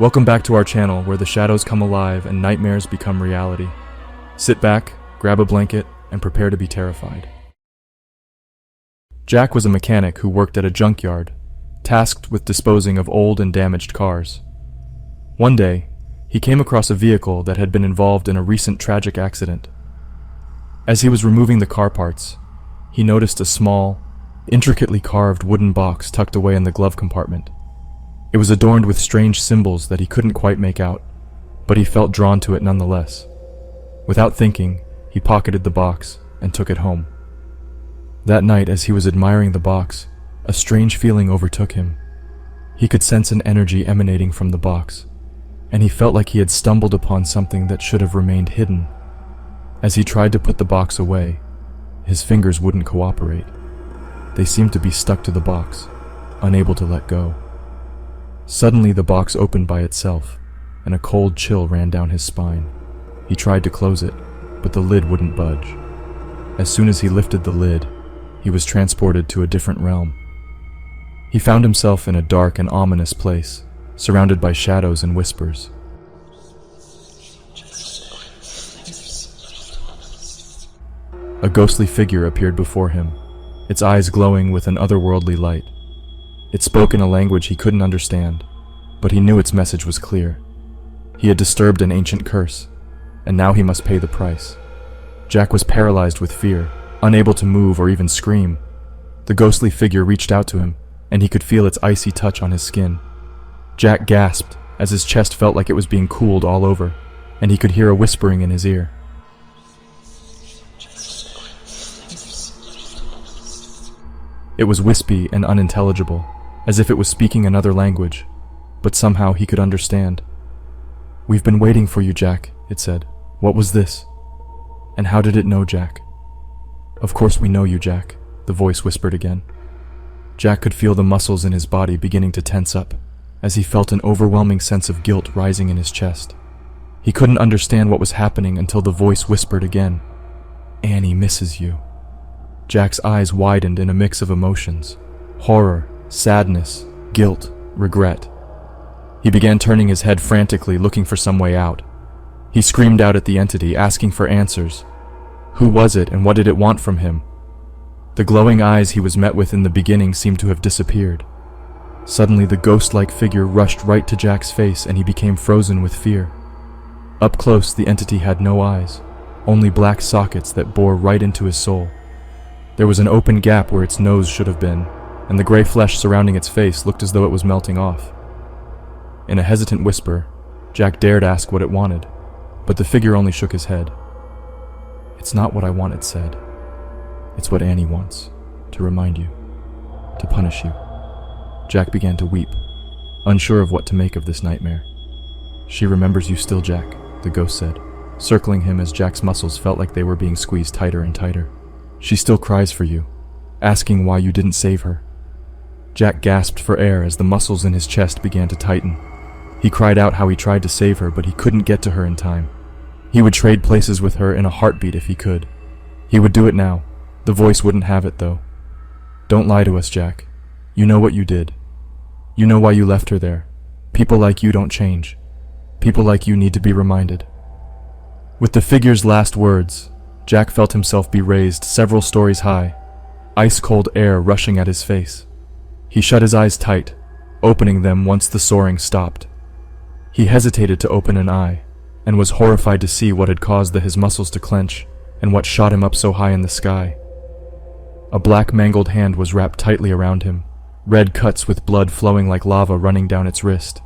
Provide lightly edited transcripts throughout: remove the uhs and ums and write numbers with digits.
Welcome back to our channel where the shadows come alive and nightmares become reality. Sit back, grab a blanket, and prepare to be terrified. Jack was a mechanic who worked at a junkyard, tasked with disposing of old and damaged cars. One day, he came across a vehicle that had been involved in a recent tragic accident. As he was removing the car parts, he noticed a small, intricately carved wooden box tucked away in the glove compartment. It was adorned with strange symbols that he couldn't quite make out, but he felt drawn to it nonetheless. Without thinking, he pocketed the box and took it home. That night, as he was admiring the box, a strange feeling overtook him. He could sense an energy emanating from the box, and he felt like he had stumbled upon something that should have remained hidden. As he tried to put the box away, his fingers wouldn't cooperate. They seemed to be stuck to the box, unable to let go. Suddenly the box opened by itself, and a cold chill ran down his spine. He tried to close it, but the lid wouldn't budge. As soon as he lifted the lid, he was transported to a different realm. He found himself in a dark and ominous place, surrounded by shadows and whispers. A ghostly figure appeared before him, its eyes glowing with an otherworldly light. It spoke in a language he couldn't understand, but he knew its message was clear. He had disturbed an ancient curse, and now he must pay the price. Jack was paralyzed with fear, unable to move or even scream. The ghostly figure reached out to him, and he could feel its icy touch on his skin. Jack gasped as his chest felt like it was being cooled all over, and he could hear a whispering in his ear. It was wispy and unintelligible, as if it was speaking another language, but somehow he could understand. "We've been waiting for you, Jack," it said. "What was this? And how did it know Jack?" "Of course we know you, Jack," the voice whispered again. Jack could feel the muscles in his body beginning to tense up, as he felt an overwhelming sense of guilt rising in his chest. He couldn't understand what was happening until the voice whispered again, "Annie misses you." Jack's eyes widened in a mix of emotions: horror, sadness, guilt, regret. He began turning his head frantically, looking for some way out. He screamed out at the entity, asking for answers. Who was it, and what did it want from him? The glowing eyes he was met with in the beginning seemed to have disappeared. Suddenly, the ghost-like figure rushed right to Jack's face, and he became frozen with fear. Up close, the entity had no eyes, only black sockets that bore right into his soul. There was an open gap where its nose should have been, and the gray flesh surrounding its face looked as though it was melting off. In a hesitant whisper, Jack dared ask what it wanted, but the figure only shook his head. "It's not what I want," it said. "It's what Annie wants, to remind you, to punish you." Jack began to weep, unsure of what to make of this nightmare. "She remembers you still, Jack," the ghost said, circling him as Jack's muscles felt like they were being squeezed tighter and tighter. "She still cries for you, asking why you didn't save her." Jack gasped for air as the muscles in his chest began to tighten. He cried out how he tried to save her, but he couldn't get to her in time. He would trade places with her in a heartbeat if he could. He would do it now. The voice wouldn't have it, though. "Don't lie to us, Jack. You know what you did. You know why you left her there. People like you don't change. People like you need to be reminded." With the figure's last words, Jack felt himself be raised several stories high, ice-cold air rushing at his face. He shut his eyes tight, opening them once the soaring stopped. He hesitated to open an eye, and was horrified to see what had caused his muscles to clench, and what shot him up so high in the sky. A black mangled hand was wrapped tightly around him, red cuts with blood flowing like lava running down its wrist.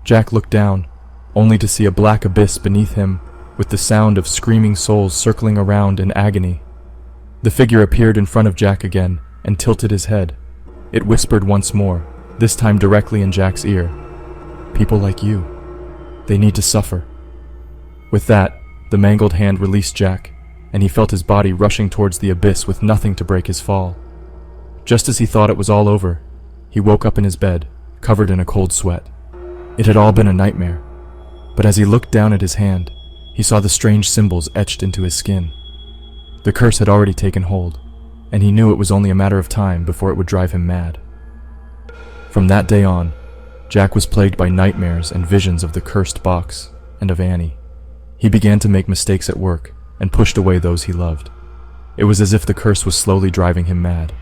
Jack looked down, only to see a black abyss beneath him, with the sound of screaming souls circling around in agony. The figure appeared in front of Jack again, and tilted his head. It whispered once more, this time directly in Jack's ear. "People like you. They need to suffer." With that, the mangled hand released Jack, and he felt his body rushing towards the abyss with nothing to break his fall. Just as he thought it was all over, he woke up in his bed, covered in a cold sweat. It had all been a nightmare, but as he looked down at his hand, he saw the strange symbols etched into his skin. The curse had already taken hold, and he knew it was only a matter of time before it would drive him mad. From that day on, Jack was plagued by nightmares and visions of the cursed box and of Annie. He began to make mistakes at work and pushed away those he loved. It was as if the curse was slowly driving him mad.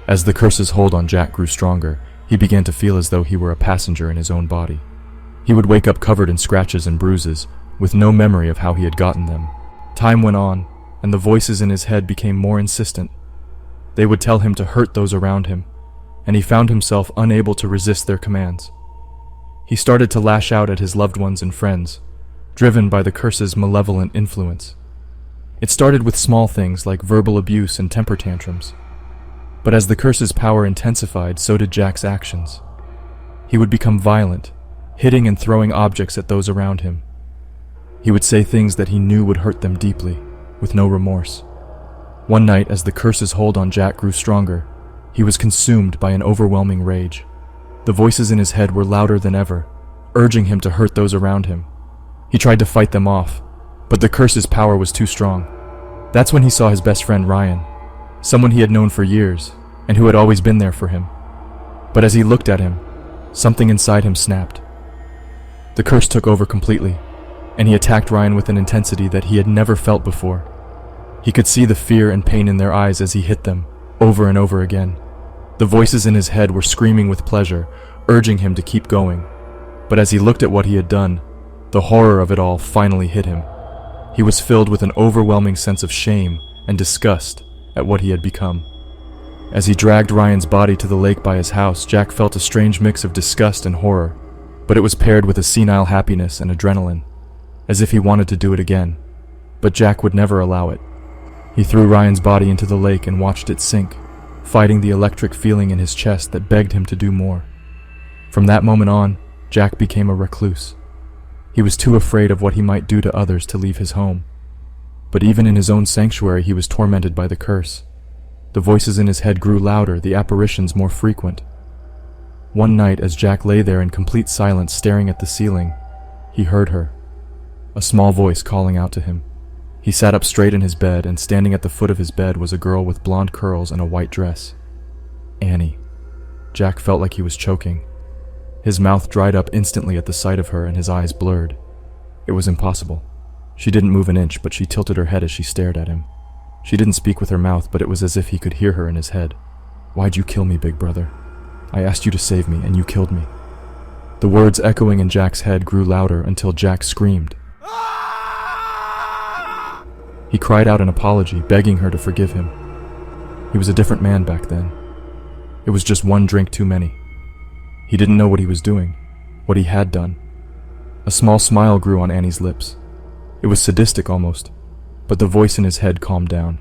As the curse's hold on Jack grew stronger, he began to feel as though he were a passenger in his own body. He would wake up covered in scratches and bruises, with no memory of how he had gotten them. Time went on, and the voices in his head became more insistent. They would tell him to hurt those around him, and he found himself unable to resist their commands. He started to lash out at his loved ones and friends, driven by the curse's malevolent influence. It started with small things like verbal abuse and temper tantrums. But as the curse's power intensified, so did Jack's actions. He would become violent, hitting and throwing objects at those around him. He would say things that he knew would hurt them deeply, with no remorse. One night, as the curse's hold on Jack grew stronger, he was consumed by an overwhelming rage. The voices in his head were louder than ever, urging him to hurt those around him. He tried to fight them off, but the curse's power was too strong. That's when he saw his best friend Ryan, someone he had known for years, and who had always been there for him. But as he looked at him, something inside him snapped. The curse took over completely, and he attacked Ryan with an intensity that he had never felt before. He could see the fear and pain in their eyes as he hit them, over and over again. The voices in his head were screaming with pleasure, urging him to keep going. But as he looked at what he had done, the horror of it all finally hit him. He was filled with an overwhelming sense of shame and disgust at what he had become. As he dragged Ryan's body to the lake by his house, Jack felt a strange mix of disgust and horror, but it was paired with a senile happiness and adrenaline, as if he wanted to do it again. But Jack would never allow it. He threw Ryan's body into the lake and watched it sink, fighting the electric feeling in his chest that begged him to do more. From that moment on, Jack became a recluse. He was too afraid of what he might do to others to leave his home. But even in his own sanctuary, he was tormented by the curse. The voices in his head grew louder, the apparitions more frequent. One night, as Jack lay there in complete silence staring at the ceiling, he heard her, a small voice calling out to him. He sat up straight in his bed, and standing at the foot of his bed was a girl with blonde curls and a white dress. Annie. Jack felt like he was choking. His mouth dried up instantly at the sight of her, and his eyes blurred. It was impossible. She didn't move an inch, but she tilted her head as she stared at him. She didn't speak with her mouth, but it was as if he could hear her in his head. "Why'd you kill me, big brother? I asked you to save me, and you killed me." The words echoing in Jack's head grew louder until Jack screamed. He cried out an apology, begging her to forgive him. He was a different man back then. It was just one drink too many. He didn't know what he was doing, what he had done. A small smile grew on Annie's lips. It was sadistic almost, but the voice in his head calmed down.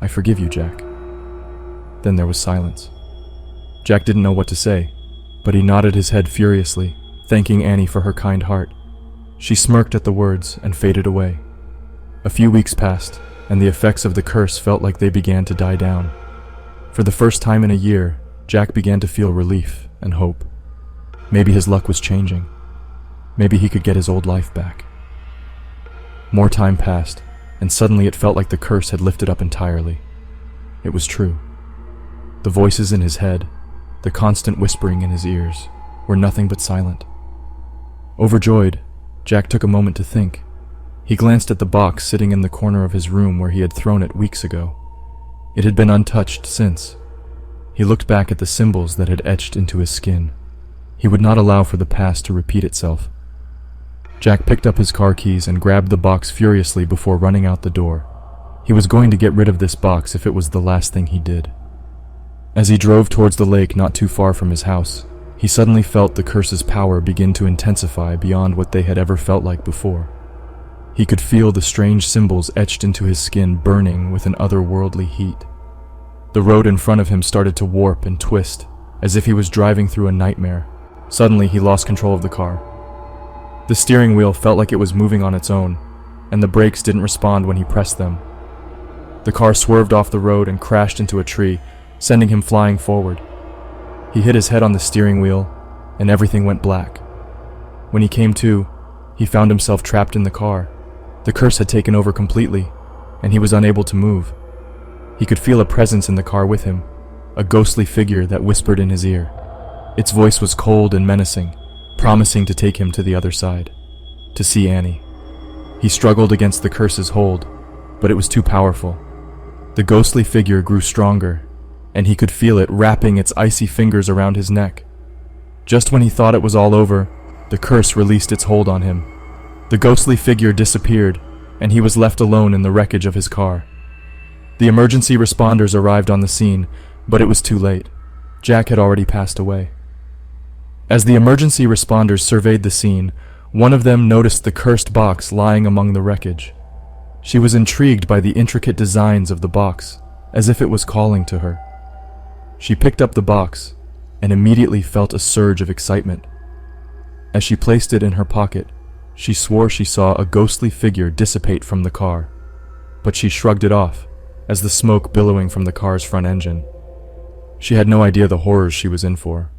"I forgive you, Jack." Then there was silence. Jack didn't know what to say, but he nodded his head furiously, thanking Annie for her kind heart. She smirked at the words and faded away. A few weeks passed, and the effects of the curse felt like they began to die down. For the first time in a year, Jack began to feel relief and hope. Maybe his luck was changing. Maybe he could get his old life back. More time passed, and suddenly it felt like the curse had lifted up entirely. It was true. The voices in his head, the constant whispering in his ears, were nothing but silent. Overjoyed, Jack took a moment to think. He glanced at the box sitting in the corner of his room where he had thrown it weeks ago. It had been untouched since. He looked back at the symbols that had etched into his skin. He would not allow for the past to repeat itself. Jack picked up his car keys and grabbed the box furiously before running out the door. He was going to get rid of this box if it was the last thing he did. As he drove towards the lake not too far from his house, he suddenly felt the curse's power begin to intensify beyond what they had ever felt like before. He could feel the strange symbols etched into his skin burning with an otherworldly heat. The road in front of him started to warp and twist, as if he was driving through a nightmare. Suddenly, he lost control of the car. The steering wheel felt like it was moving on its own, and the brakes didn't respond when he pressed them. The car swerved off the road and crashed into a tree, sending him flying forward. He hit his head on the steering wheel, and everything went black. When he came to, he found himself trapped in the car. The curse had taken over completely, and he was unable to move. He could feel a presence in the car with him, a ghostly figure that whispered in his ear, Its voice was cold and menacing, promising to take him to the other side, to see Annie. He struggled against the curse's hold, but it was too powerful. The ghostly figure grew stronger, and he could feel it wrapping its icy fingers around his neck. Just when he thought it was all over, the curse released its hold on him. The ghostly figure disappeared, and he was left alone in the wreckage of his car. The emergency responders arrived on the scene, but it was too late. Jack had already passed away. As the emergency responders surveyed the scene, one of them noticed the cursed box lying among the wreckage. She was intrigued by the intricate designs of the box, as if it was calling to her. She picked up the box and immediately felt a surge of excitement. As she placed it in her pocket, she swore she saw a ghostly figure dissipate from the car, but she shrugged it off as the smoke billowing from the car's front engine. She had no idea the horrors she was in for.